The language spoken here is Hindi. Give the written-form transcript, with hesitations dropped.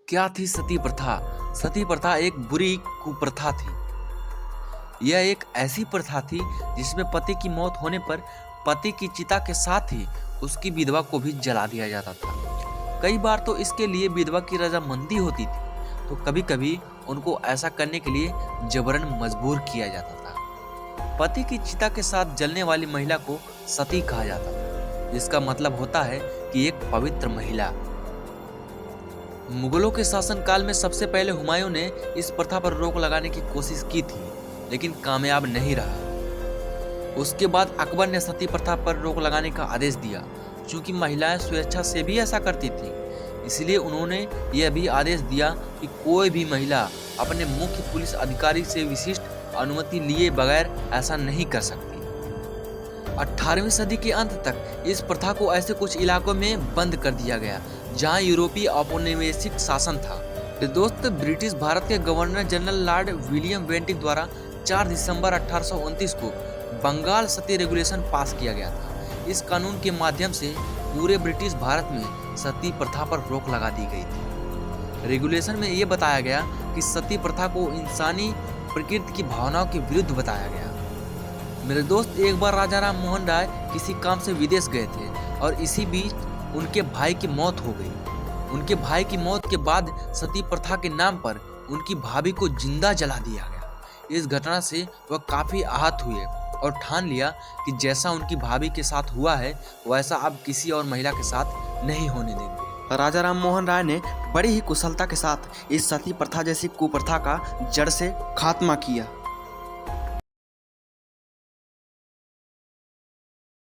क्या थी सती प्रथा? सती प्रथा एक बुरी कुप्रथा थी। यह एक ऐसी प्रथा थी जिसमें पति की मौत होने पर पति की चिता के साथ ही उसकी विधवा को भी जला दिया जाता था। कई बार तो इसके लिए विधवा की रजामंदी होती थी, तो कभी कभी उनको ऐसा करने के लिए जबरन मजबूर किया जाता था। पति की चिता के साथ जलने वाली महिला को सती कहा जाता था, जिसका मतलब होता है कि एक पवित्र महिला। मुगलों के शासनकाल में सबसे पहले हुमायूं ने इस प्रथा पर रोक लगाने की कोशिश की थी, लेकिन कामयाब नहीं रहा। उसके बाद अकबर ने सती प्रथा पर रोक लगाने का आदेश दिया। चूंकि महिलाएं स्वेच्छा से भी ऐसा करती थी, इसलिए उन्होंने यह भी आदेश दिया कि कोई भी महिला अपने मुख्य पुलिस अधिकारी से विशिष्ट अनुमति लिए बगैर ऐसा नहीं कर सकती। 18वीं सदी के अंत तक इस प्रथा को ऐसे कुछ इलाकों में बंद कर दिया गया जहां यूरोपीय औपनिवेशिक शासन था। दोस्त ब्रिटिश भारत के governor general Lord William Bentinck द्वारा 4 दिसंबर 1829 को बंगाल सती रेगुलेशन पास किया गया था। इस कानून के माध्यम से पूरे ब्रिटिश भारत में सती प्रथा पर रोक लगा दी गई थी। रेगुलेशन में ये बताया गया कि सती प्रथा को इंसानी प्रकृति की भावनाओं के विरुद्ध बताया गया। मेरे दोस्त, एक बार राजा राम मोहन राय किसी काम से विदेश गए थे और इसी बीच उनके भाई की मौत हो गई। उनके भाई की मौत के बाद सती प्रथा के नाम पर उनकी भाभी को जिंदा जला दिया गया। इस घटना से वह काफी आहत हुए और ठान लिया कि जैसा उनकी भाभी के साथ हुआ है वैसा अब किसी और महिला के साथ नहीं होने देंगे। राजा राम मोहन राय ने बड़ी ही कुशलता के साथ इस सती प्रथा जैसी कुप्रथा का जड़ से खात्मा किया।